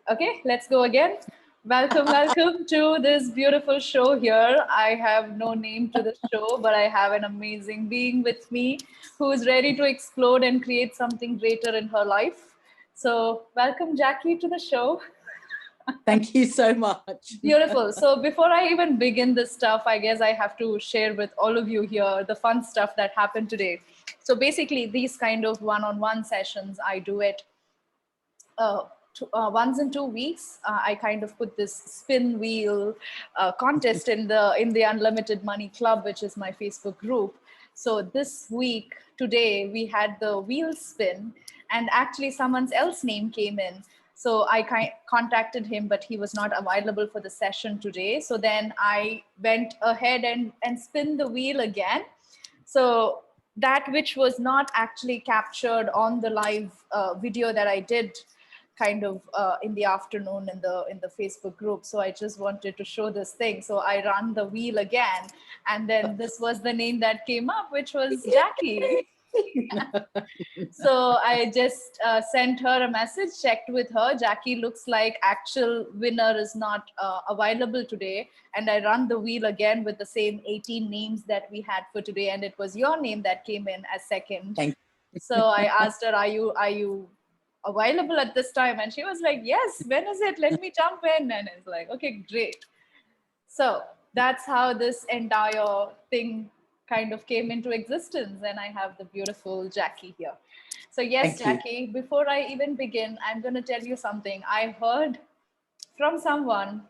Okay, let's go again. Welcome to this beautiful show here. I have no name to the show, but I have an amazing being with me who is ready to explode and create something greater in her life. So, welcome, Jackie, to the show. Thank you so much. Beautiful. So, before I even begin this stuff, I guess I have to share with all of you here the fun stuff that happened today. So, basically, these kind of one on one sessions, I do it once in 2 weeks. I kind of put this spin wheel contest in the Unlimited Money Club, which is my Facebook group. So this week, today, we had the wheel spin, and actually someone else's name came in. So I contacted him, but he was not available for the session today. So then I went ahead and spin the wheel again. So that which was not actually captured on the live video that I did kind of in the afternoon in the Facebook group. So I just wanted to show this thing. So I ran the wheel again, and then this was the name that came up, which was Jackie. So I just sent her a message, checked with her. Jackie looks like actual winner is not available today. And I run the wheel again with the same 18 names that we had for today. And it was your name that came in as second. Thank So I asked her, are you available at this time? And she was like, yes, when is it? Let me jump in. And it's like, okay, great. So that's how this entire thing kind of came into existence. And I have the beautiful Jackie here. So, yes, Thank you. Jackie, before I even begin, I'm going to tell you something. I heard from someone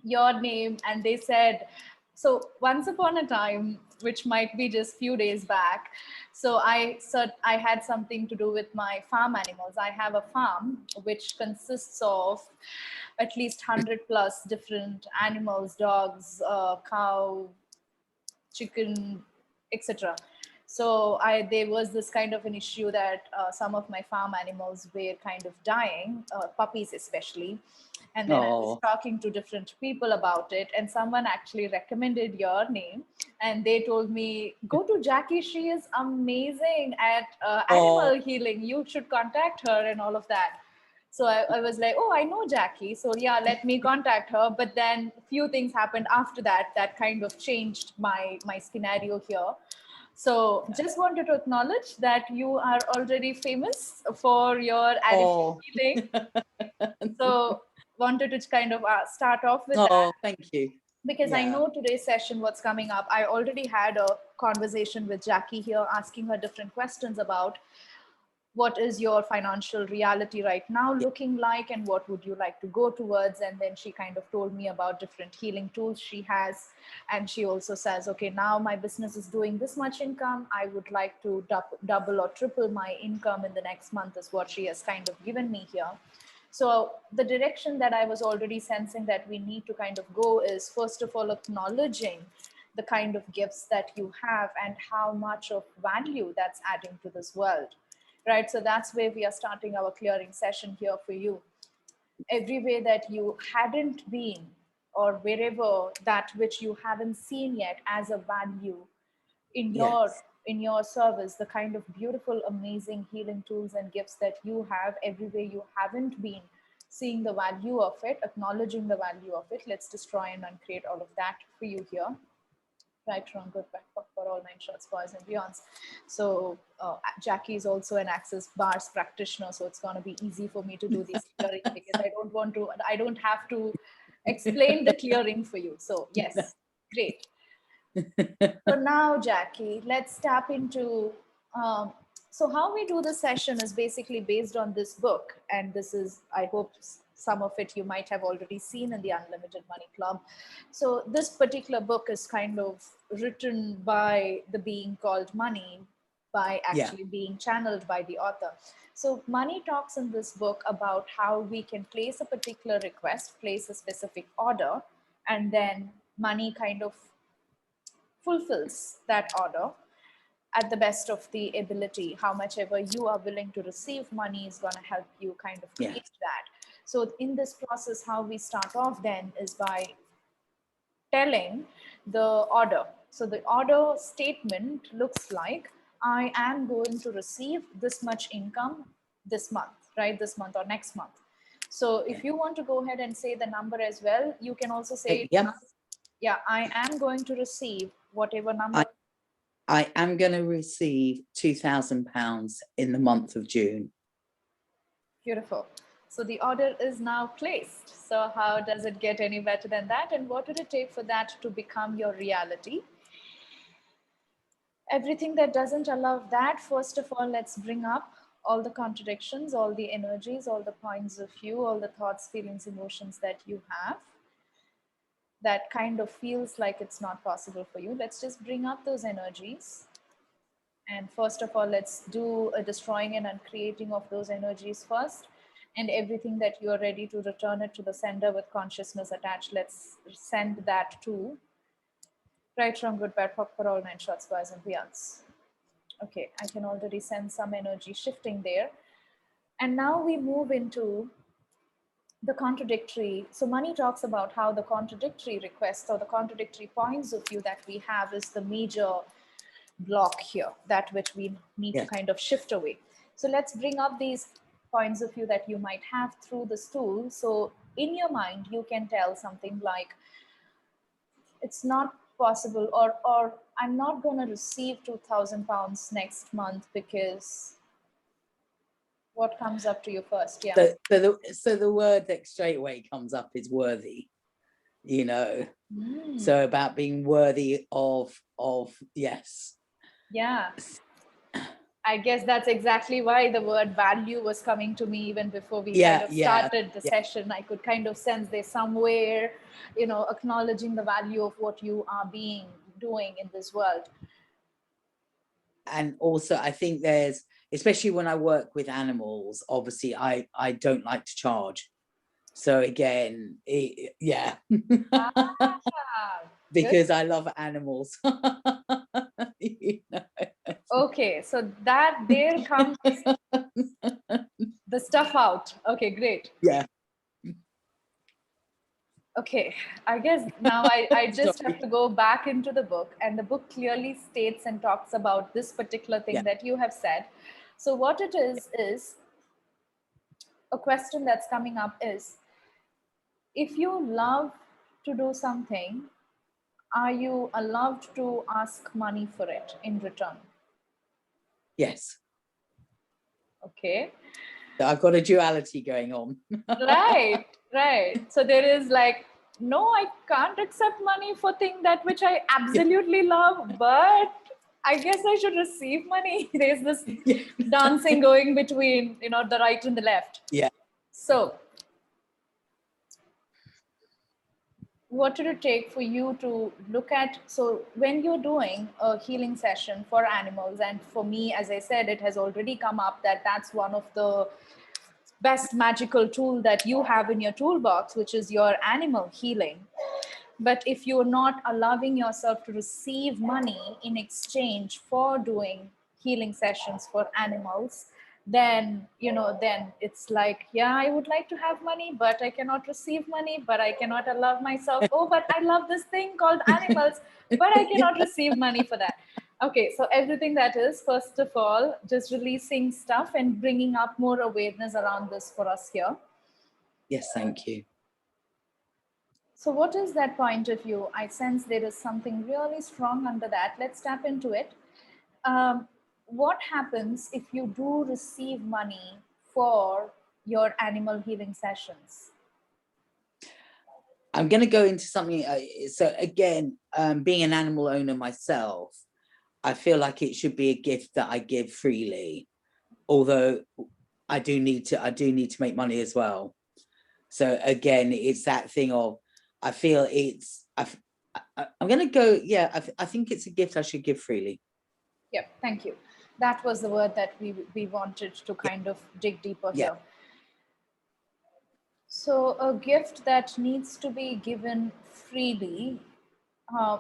your name, and they said, so once upon a time, which might be just few days back, so I had something to do with my farm animals. I have a farm which consists of at least 100 plus different animals, dogs, cow, chicken, etc. So there was this kind of an issue that some of my farm animals were kind of dying, puppies especially. And then I was talking to different people about it, and someone actually recommended your name, and they told me, go to Jackie, she is amazing at animal healing, you should contact her and all of that. So I was like, oh, I know Jackie, so yeah, let me contact her. But then few things happened after that that kind of changed my scenario here. So just wanted to acknowledge that you are already famous for your animal healing. So wanted to kind of start off with that. Thank you. Because I know today's session, what's coming up. I already had a conversation with Jackie here, asking her different questions about what is your financial reality right now looking like, and what would you like to go towards. And then she kind of told me about different healing tools she has. And she also says, okay, now my business is doing this much income, I would like to double or triple my income in the next month, is what she has kind of given me here. So the direction that I was already sensing that we need to kind of go is, first of all, acknowledging the kind of gifts that you have and how much of value that's adding to this world, right? So that's where we are starting our clearing session here for you. Every way that you hadn't been, or wherever that which you haven't seen yet as a value in your service, the kind of beautiful, amazing healing tools and gifts that you have, everywhere you haven't been seeing the value of it, acknowledging the value of it. Let's destroy and uncreate all of that for you here. Right, wrong, good, bad, for all nine shots, boys and beyonds. So Jackie is also an Access Bars practitioner, so it's going to be easy for me to do these clearing, because I don't have to explain the clearing for you. So yes, great. So now, Jackie, let's tap into. So how we do the session is basically based on this book, and this is, I hope, some of it you might have already seen in the Unlimited Money Club. So this particular book is kind of written by the being called Money, by actually being channeled by the author. So Money talks in this book about how we can place a particular request, place a specific order, and then money kind of fulfills that order at the best of the ability. How much ever you are willing to receive, money is going to help you kind of create that. So in this process, how we start off then is by telling the order. So the order statement looks like, I am going to receive this much income this month, right? This month or next month. So if you want to go ahead and say the number as well, you can also say, Yeah, yeah, I am going to receive whatever number. I am going to receive £2,000 in the month of June. Beautiful. So the order is now placed. So how does it get any better than that? And what would it take for that to become your reality? Everything that doesn't allow that, first of all, let's bring up all the contradictions, all the energies, all the points of view, all the thoughts, feelings, emotions that you have that kind of feels like it's not possible for you. Let's just bring up those energies. And first of all, let's do a destroying and uncreating of those energies first. And everything that you are ready to return it to the sender with consciousness attached, let's send that to right, wrong, good, bad, fuck for all 9 shots, boys and beyonds. Okay, I can already sense some energy shifting there. And now we move into the contradictory. So money talks about how the contradictory requests or the contradictory points of view that we have is the major block here, that which we need to kind of shift away. So let's bring up these points of view that you might have through this tool. So in your mind, you can tell something like, it's not possible, or I'm not going to receive £2,000 next month because what comes up to you first? Yeah. So the word that straight away comes up is worthy, you know. So about being worthy of yes. Yeah. I guess that's exactly why the word value was coming to me even before we kind of started the session. I could kind of sense there's somewhere, you know, acknowledging the value of what you are doing in this world. And also I think there's, especially when I work with animals, obviously I don't like to charge. So again, because I love animals. You know? Okay, so that there comes the stuff out. Okay, great. Yeah. Okay, I guess now I just have to go back into the book, and the book clearly states and talks about this particular thing that you have said. So what it is a question that's coming up is, if you love to do something, are you allowed to ask money for it in return? Yes. Okay. So I've got a duality going on. Right, right. So there is like, no, I can't accept money for things that which I absolutely love, but I guess I should receive money. There's this dancing going between, you know, the right and the left. Yeah. So what would it take for you to look at, so when you're doing a healing session for animals, and for me, as I said, it has already come up that that's one of the best magical tool that you have in your toolbox, which is your animal healing. But if you're not allowing yourself to receive money in exchange for doing healing sessions for animals, then, you know, then it's like, yeah, I would like to have money, but I cannot receive money, but I cannot allow myself, oh, but I love this thing called animals, but I cannot receive money for that. Okay, so everything that is, first of all, just releasing stuff and bringing up more awareness around this for us here. Yes, thank you. So what is that point of view? I sense there is something really strong under that. Let's tap into it. What happens if you do receive money for your animal healing sessions? I'm going to go into something. So again, being an animal owner myself, I feel like it should be a gift that I give freely, although I do need to make money as well. So again, it's that thing of, I feel it's, I'm going to go, I think it's a gift I should give freely. Yep, thank you. That was the word that we wanted to kind of dig deeper here. So a gift that needs to be given freely,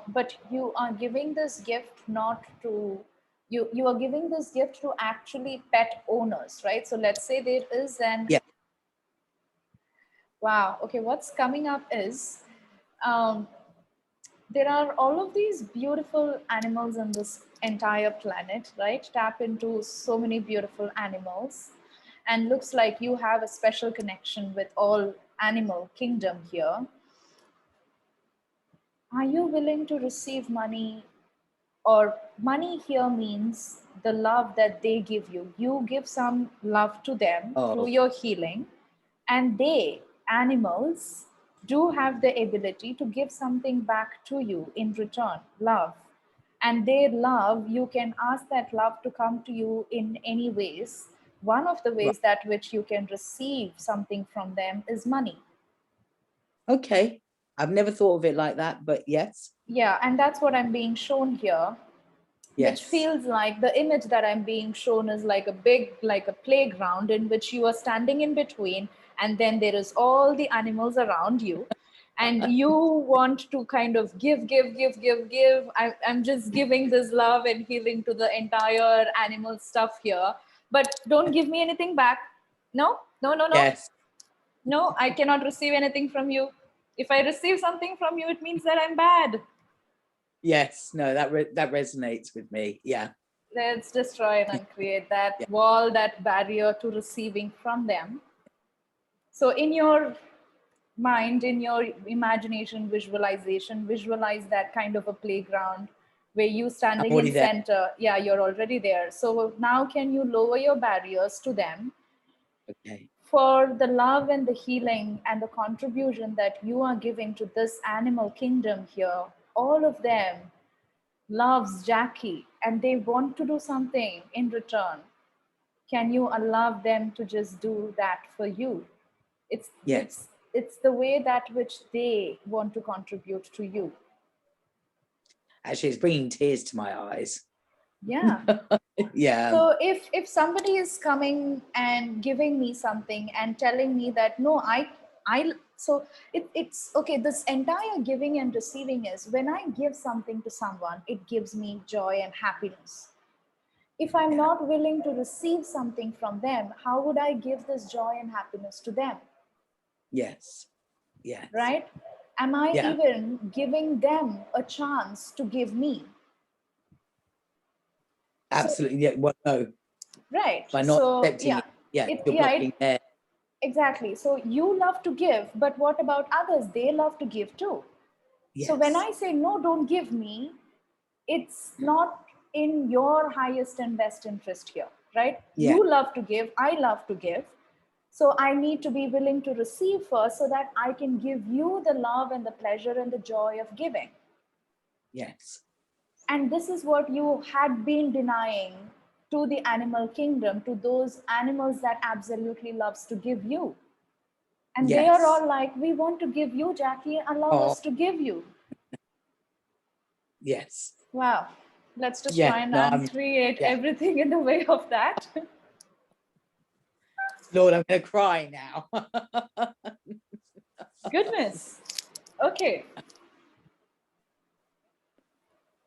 but you are giving this gift not to, you are giving this gift to actually pet owners, right? So let's say there is an, wow, okay, what's coming up is, there are all of these beautiful animals on this entire planet, right? Tap into so many beautiful animals. and looks like you have a special connection with all animal kingdom here. Are you willing to receive money? Or money here means the love that they give you. You give some love to them through Oh, your healing, and they, animals, do have the ability to give something back to you in return, love. And their love, you can ask that love to come to you in any ways. One of the right. ways that which you can receive something from them is money. Okay. I've never thought of it like that, but yes. Yeah, and that's what I'm being shown here, which Yes. feels like the image that I'm being shown is like a big, like a playground in which you are standing in between, and then there is all the animals around you, and you want to kind of give. I'm just giving this love and healing to the entire animal stuff here, but don't give me anything back. No, no, no, no, Yes. no, I cannot receive anything from you. If I receive something from you, it means that I'm bad. Yes. No, that resonates with me. Yeah. Let's destroy and uncreate that Yeah. wall, that barrier to receiving from them. So, in your mind, in your imagination, visualization, visualize that kind of a playground where you I'm standing in already there. center. Yeah, you're already there. So now, can you lower your barriers to them Okay. for the love and the healing and the contribution that you are giving to this animal kingdom here? All of them loves Jackie and they want to do something in return. Can you allow them to just do that for you? It's Yes. it's it's the way that which they want to contribute to you. Actually, it's bringing tears to my eyes. Yeah. Yeah. So if somebody is coming and giving me something and telling me that no, I so it's okay. This entire giving and receiving is when I give something to someone, it gives me joy and happiness. If I'm Yeah. not willing to receive something from them, how would I give this joy and happiness to them? Yes. Yes. Right? Am I Yeah. even giving them a chance to give me? So, Absolutely. Yeah. Well, no, right. by not So, accepting yeah, it, yeah, you're blocking there. exactly. So, you love to give, but what about others? They love to give too. So, when Yes. I say no, don't give me, it's not in your highest and best interest here, right? Yeah. You love to give, I love to give. So I need to be willing to receive first so that I can give you the love and the pleasure and the joy of giving. Yes. And this is what you had been denying to the animal kingdom, to those animals that absolutely loves to give you. And they are Yes. all like, we want to give you, Jackie, allow Oh, us to give you. yes. Wow. Let's just Yeah. try and No, I'm, uncreate yeah. everything in the way of that. Lord, I'm going to cry now. Goodness. Okay.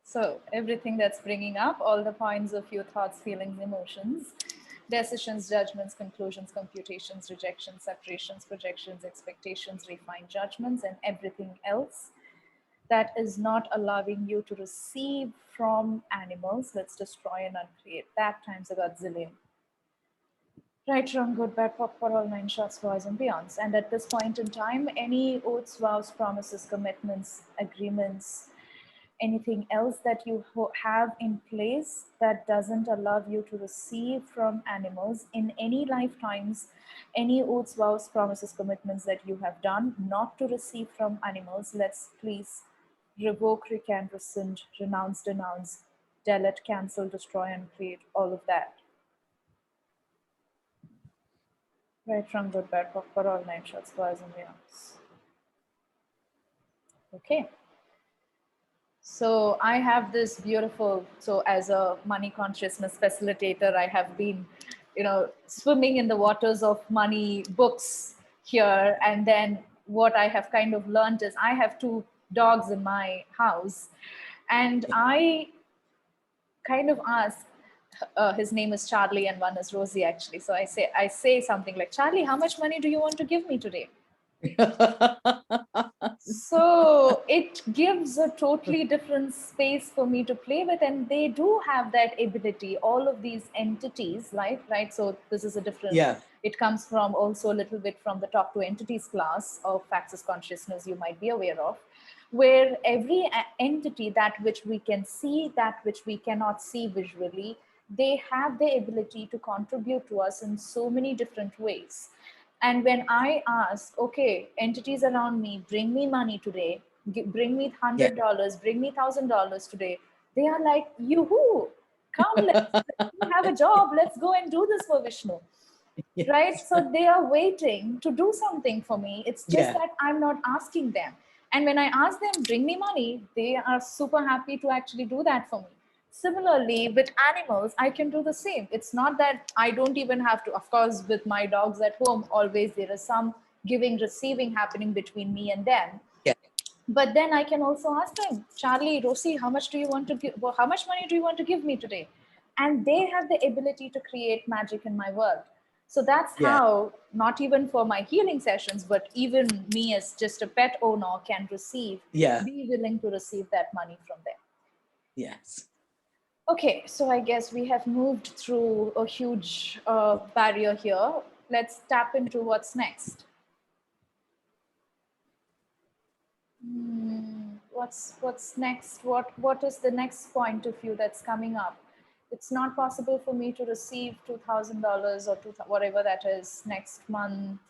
So, everything that's bringing up, all the points of your thoughts, feelings, emotions, decisions, judgments, conclusions, computations, rejections, separations, projections, expectations, refined judgments, and everything else that is not allowing you to receive from animals. Let's destroy and uncreate that times a godzillion. Right, wrong, good, bad, pop, for all nine shots, boys and beyonds. And at this point in time, any oaths, vows, promises, commitments, agreements, anything else that you have in place that doesn't allow you to receive from animals in any lifetimes, any oaths, vows, promises, commitments that you have done not to receive from animals, let's please revoke, recant, rescind, renounce, denounce, delete, cancel, destroy, and create all of that. Right from good, bad, for all nine shots, boys and beyonds. Okay. So I have this beautiful, so as a money consciousness facilitator, I have been, swimming in the waters of money books here. And then what I have kind of learned is I have two dogs in my house. And Yeah. I kind of ask, his name is Charlie and one is Rosie actually. So I say something like, Charlie, how much money do you want to give me today? So it gives a totally different space for me to play with, and they do have that ability. All of these entities, right? So this is a different Yeah. It comes from also a little bit from the Top 2 Entities class of Access Consciousness you might be aware of, where every entity, that which we can see, that which we cannot see visually, they have the ability to contribute to us in so many different ways. And when I ask, okay, entities around me, bring me money today, bring me Yeah. $100, bring me $1,000 today, they are like, yoo-hoo, come, let's have a job, let's go and do this for Vishnu. Yes. Right? So they are waiting to do something for me. It's just Yeah. that I'm not asking them. And when I ask them, bring me money, they are super happy to actually do that for me. Similarly, with animals, I can do the same. It's not that I don't even have to, of course, with my dogs at home, always there is some giving, receiving happening between me and them. Yeah. But then I can also ask them, Charlie, Rosie, how much do you want to give? Well, how much money do you want to give me today? And they have the ability to create magic in my world. So that's Yeah. how, not even for my healing sessions, but even me as just a pet owner can receive, Yeah. be willing to receive that money from them. Yes. Okay, so I guess we have moved through a huge barrier here. Let's tap into what's next. What's next? What is the next point of view that's coming up? It's not possible for me to receive $2,000 or whatever that is next month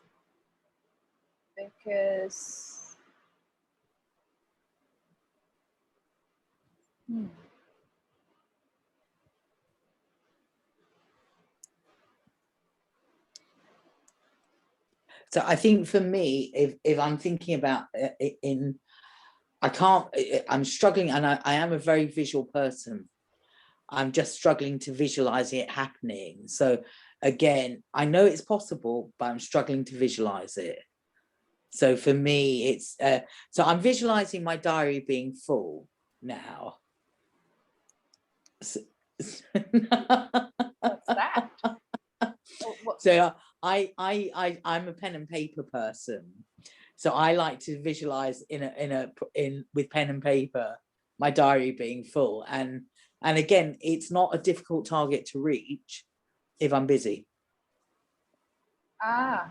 because So I think for me, if I'm thinking about I'm struggling, and I am a very visual person. I'm just struggling to visualize it happening. So again, I know it's possible, but I'm struggling to visualize it. So for me, it's so I'm visualizing my diary being full now. So, what's that? so I'm a pen and paper person. So I like to visualize with pen and paper my diary being full, and again, it's not a difficult target to reach if I'm busy. I'm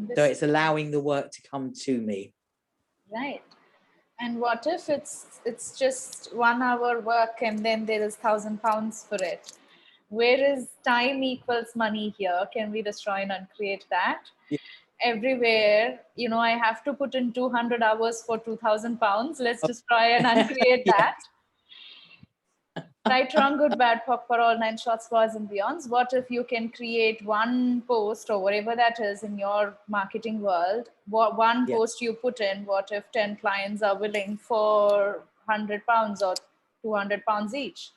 busy. So it's allowing the work to come to me. Right. And what if it's just 1 hour work and then there is £1,000 for it? Where is time equals money here? Can we destroy and uncreate that? Yeah. Everywhere, I have to put in 200 hours for £2,000. Let's destroy and uncreate Yeah. that. Right, wrong, good, bad, pop for all 9 shots, boys and beyonds. What if you can create one post or whatever that is in your marketing world? One Yeah. post you put in, what if 10 clients are willing for £100 or £200 each?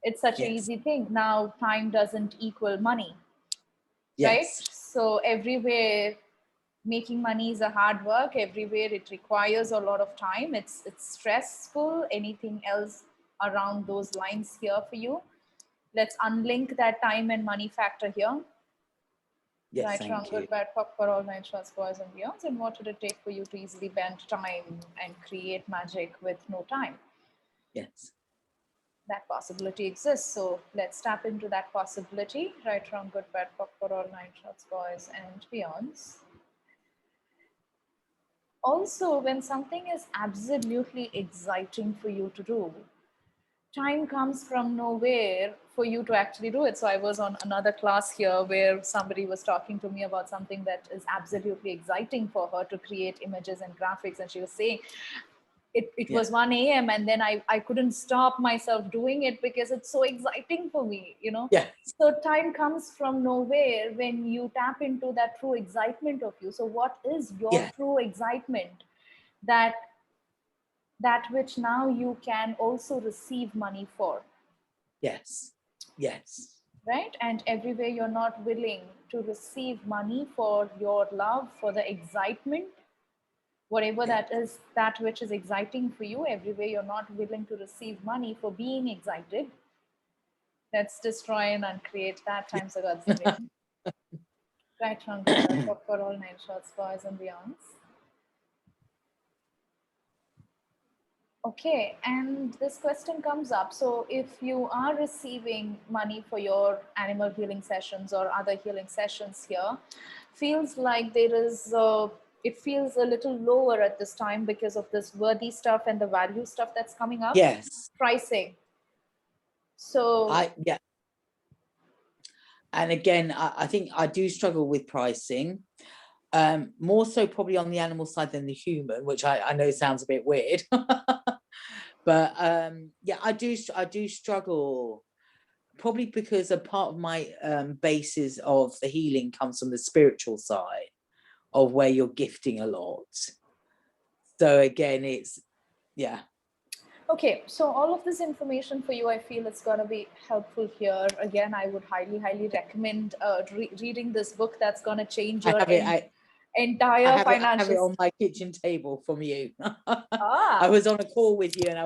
It's such an easy thing. Now, time doesn't equal money, right? Yes. So everywhere, making money is a hard work. Everywhere it requires a lot of time. It's stressful. Anything else around those lines here for you? Let's unlink that time and money factor here. Yes, Right, thank wrong, you. good, bad, pop for all 9 shots, boys and beyonds. And what would it take for you to easily bend time and create magic with no time? Yes. That possibility exists. So let's tap into that possibility. Right, wrong, good, bad, pop for all 9 shots, boys and beyonds. Also, when something is absolutely exciting for you to do, time comes from nowhere for you to actually do it. So I was on another class here where somebody was talking to me about something that is absolutely exciting for her to create images and graphics. And she was saying, it was 1 a.m. and then I couldn't stop myself doing it because it's so exciting for me, Yes. So time comes from nowhere when you tap into that true excitement of you. So what is your true excitement that which now you can also receive money for? Yes. Yes. Right? And everywhere you're not willing to receive money for your love, for the excitement, whatever that is, that which is exciting for you, everywhere you're not willing to receive money for being excited, let's destroy and uncreate that times a gazillion. Right, wrong, good, bad, pop for all 9 shots, boys and beyonds. Okay, and this question comes up. So, if you are receiving money for your animal healing sessions or other healing sessions here, feels like there is, it feels a little lower at this time because of this worthy stuff and the value stuff that's coming up. Yes, Pricing. So, yeah. And again, I think I do struggle with pricing. More so probably on the animal side than the human, which I know sounds a bit weird. But yeah, I do struggle, probably because a part of my basis of the healing comes from the spiritual side of where you're gifting a lot. So again, it's, yeah. okay, so all of this information for you, I feel it's going to be helpful here. Again, I would highly, highly recommend reading this book that's going to change I your have it. I entire have it. I have financial. it on my kitchen table from you. I Ah, was on a call with you, and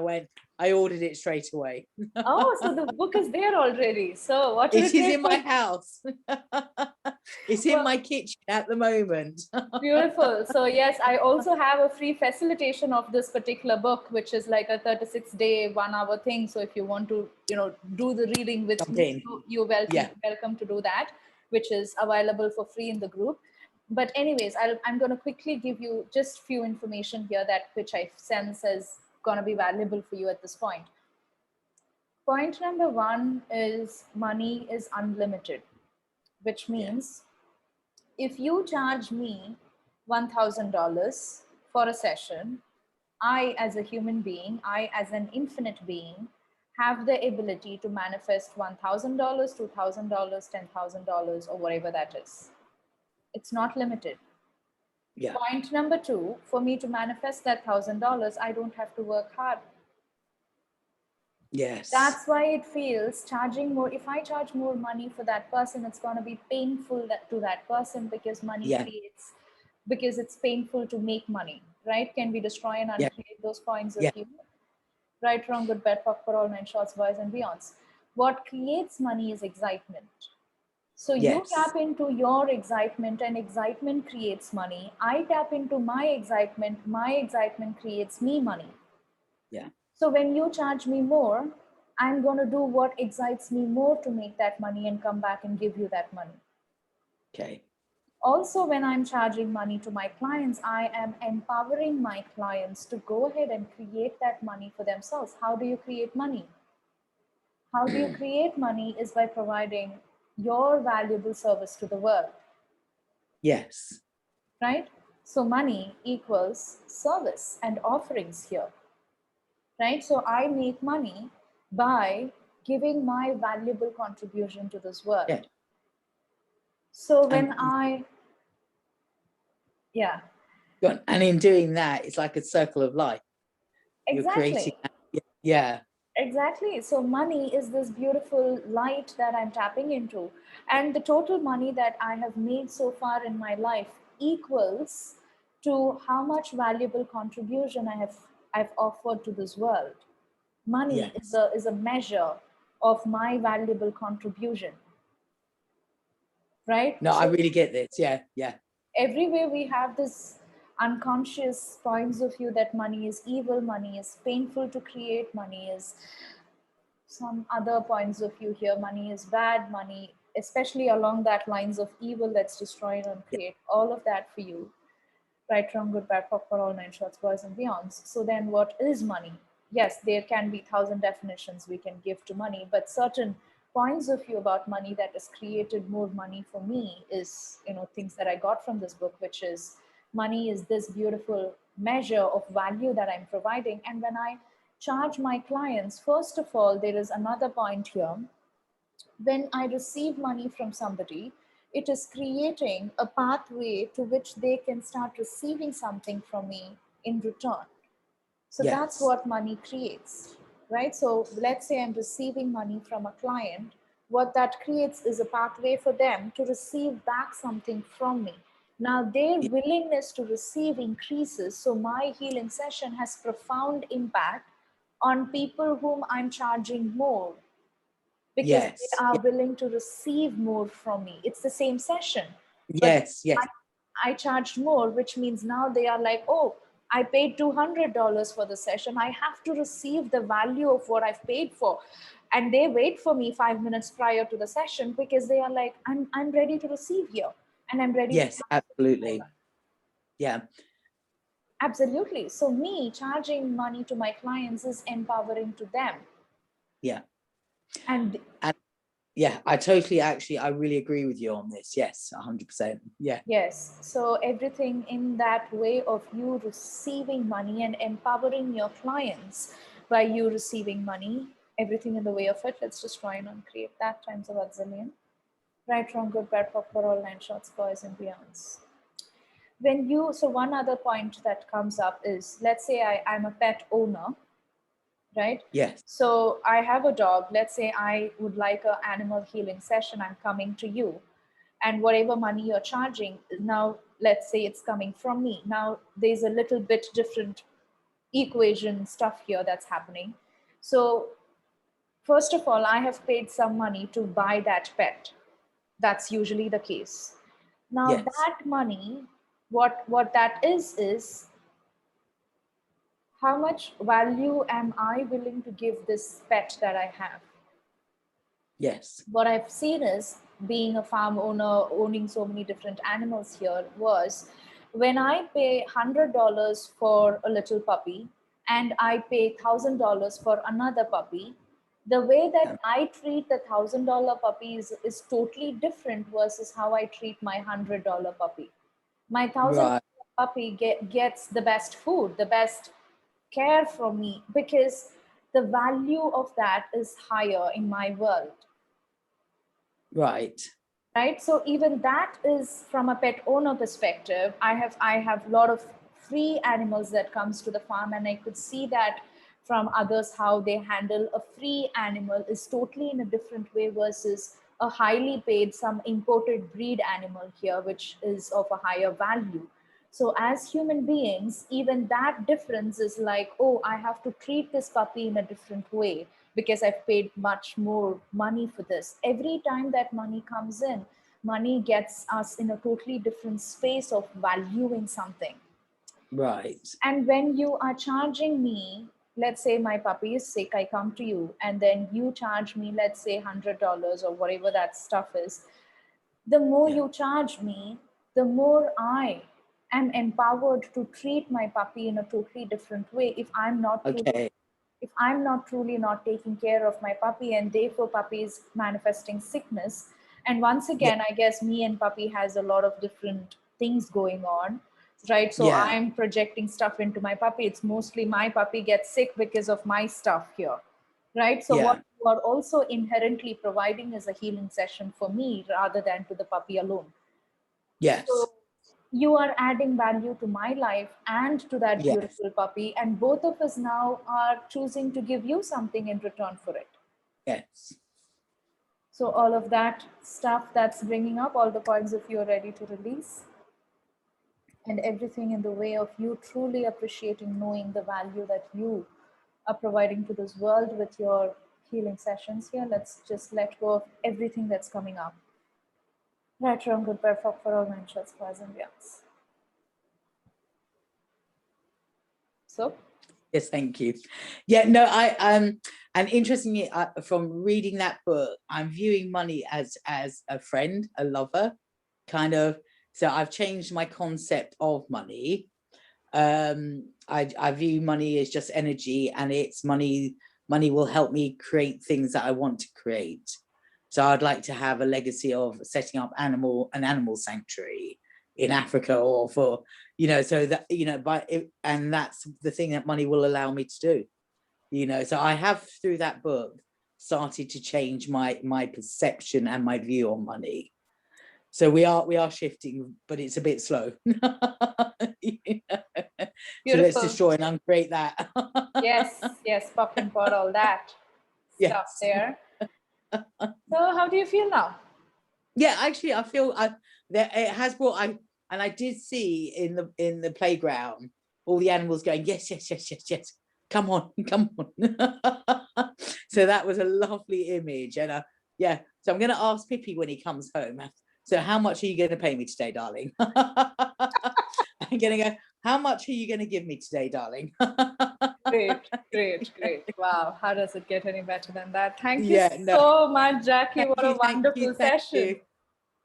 I ordered it straight away. oh, so the book is there already. So what will It it is take in for? my house. It's in Well, my kitchen at the moment. beautiful. So yes, I also have a free facilitation of this particular book, which is like a 36-day, 1 hour thing. So if you want to, do the reading with Jump me, in. you're welcome, Yeah. welcome to do that, which is available for free in the group. But anyways, I'm going to quickly give you just few information here that which I sense is going to be valuable for you at this point. Point number one is money is unlimited, which Yeah. means if you charge me $1,000 for a session, I, as a human being, I, as an infinite being, have the ability to manifest $1,000, $2,000, $10,000, or whatever that is. It's not limited. Yeah. Point number two, for me to manifest that $1,000, I don't have to work hard. Yes. That's why it feels charging more. If I charge more money for that person, it's going to be painful to that person because money Yeah. creates, because it's painful to make money, right? Can we destroy and Yeah. uncreate those points of Yeah. view? Right, wrong, good, bad, fuck for all, nine shorts, boys and beyonds. What creates money is excitement. So you Yes. tap into your excitement and excitement creates money. I tap into my excitement creates me money. Yeah. So when you charge me more, I'm going to do what excites me more to make that money and come back and give you that money. Okay. Also, when I'm charging money to my clients, I am empowering my clients to go ahead and create that money for themselves. How do you create money? How do you create money is by providing your valuable service to the world, Yes. right? So money equals service and offerings here, right? So I make money by giving my valuable contribution to this world. Yeah. So And when yeah, and in doing that, it's like a circle of life. You're creating exactly. that. Yeah. Exactly. So money is this beautiful light that I'm tapping into. And the total money that I have made so far in my life equals to how much valuable contribution I've offered to this world. Money is Yes. a measure of my valuable contribution, right? No, I So really get this. Yeah. Yeah. everywhere we have this unconscious points of view that money is evil, money is painful to create, money is some other points of view here. Money is bad, money, especially along that lines of evil, let's destroy and Yeah. create all of that for you. Right, wrong, good, bad, pop for all, nine shots, boys and beyonds. So then what is money? Yes, there can be 1,000 definitions we can give to money, but certain points of view about money that has created more money for me is, things that I got from this book, which is money is this beautiful measure of value that I'm providing. And when I charge my clients, first of all, there is another point here. When I receive money from somebody, it is creating a pathway to which they can start receiving something from me in return. So that's Yes. what money creates, right? So let's say I'm receiving money from a client. What that creates is a pathway for them to receive back something from me. Now, their Yeah. willingness to receive increases. So, my healing session has profound impact on people whom I'm charging more because they Yes. are Yeah. willing to receive more from me. It's the same session, but Yes. Yes. I charged more, which means now they are like, oh, I paid $200 for the session. I have to receive the value of what I've paid for. And they wait for me 5 minutes prior to the session because they are like, I'm ready to receive here and I'm ready to Yes, absolutely. Yeah. Absolutely. So me charging money to my clients is empowering to them. Yeah. And yeah, I really agree with you on this. Yes, 100%. Yeah. yes, so everything in that way of you receiving money and empowering your clients by you receiving money, everything in the way of it. Let's just try and create that times of a zillion. Right, wrong, good, bad, pop for all, nine shots, boys and beyonds. When you, so one other point that comes up is, let's say I'm a pet owner, right? Yes. So I have a dog. Let's say I would like an animal healing session. I'm coming to you, and whatever money you're charging, now let's say it's coming from me. Now there's a little bit different equation stuff here that's happening. So first of all, I have paid some money to buy that pet. That's usually the case. Now Yes. that money, what that is how much value am I willing to give this pet that I have? Yes. What I've seen is, being a farm owner, owning so many different animals here, was when I pay $100 for a little puppy and I pay $1,000 for another puppy, the way Yeah. that I treat the $1,000 puppy is totally different versus how I treat my $100 puppy. My $1,000 Right. puppy gets the best food, the best care from me, because the value of that is higher in my world. Right. Right, so even that is from a pet owner perspective. I have a lot of free animals that comes to the farm, and I could see that from others how they handle a free animal is totally in a different way versus a highly paid some imported breed animal here, which is of a higher value. So as human beings, even that difference is like, oh, I have to treat this puppy in a different way because I've paid much more money for this. Every time that money comes in, money gets us in a totally different space of valuing something. Right. And when you are charging me, let's say my puppy is sick, I come to you, and then you charge me, let's say $100 or whatever that stuff is. The more Yeah. you charge me, the more I am empowered to treat my puppy in a totally different way Okay. if I'm not truly not taking care of my puppy, and therefore puppy is manifesting sickness. And once Yeah. again, I guess me and puppy has a lot of different things going on, right? So Yeah. I'm projecting stuff into my puppy. It's mostly my puppy gets sick because of my stuff here, right? So what Yeah. you are also inherently providing is a healing session for me rather than to the puppy alone. Yes. So you are adding value to my life and to that Yes. beautiful puppy, and both of us now are choosing to give you something in return for it. Yes. So all of that stuff that's bringing up all the points of you are ready to release, and everything in the way of you truly appreciating knowing the value that you are providing to this world with your healing sessions here. Let's just let go of everything that's coming up. Right, wrong, good, perfect for all mentions, boys and beyonds. So Yes, thank you. Yeah, no, and interestingly, from reading that book, I'm viewing money as a friend, a lover, kind of. So I've changed my concept of money. I view money as just energy, and it's money. Money will help me create things that I want to create. So I'd like to have a legacy of setting up an animal sanctuary in Africa, or for, so that, and that's the thing that money will allow me to do. So I have, through that book, started to change my perception and my view on money. So we are shifting, but it's a bit slow. So let's beautiful. destroy and uncreate that. Yes, yes, popping for all that stuff Yes. there. So how do you feel now? Yeah, actually, I feel that it has brought. I did see in the playground all the animals going, yes, yes, yes, yes, yes. Come on, come on. So that was a lovely image, and yeah. So I'm going to ask Pippi when he comes home. So how much are you going to pay me today, darling? I'm going to go, How much are you going to give me today, darling? Great, great, great. Wow, how does it get any better than that? Thank you Yeah, no, so much, Jackie. What a thank wonderful you, thank session. you.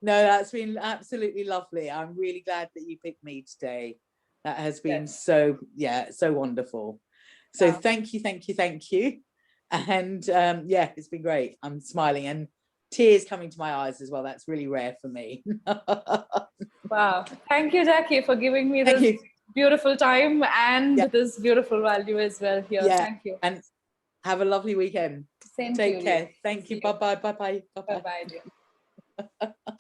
No, that's been absolutely lovely. I'm really glad that you picked me today. That has been so wonderful. So thank you, thank you, thank you. And yeah, it's been great. I'm smiling and tears coming to my eyes as well. That's really rare for me. Wow. Thank you, Jackie, for giving me Thank this you. beautiful time and Yeah. this beautiful value as well here. Yeah. Thank you. And have a lovely weekend. Same to Take you. care. Thank you. Bye-bye. Bye-bye. Bye-bye. Bye-bye, dear.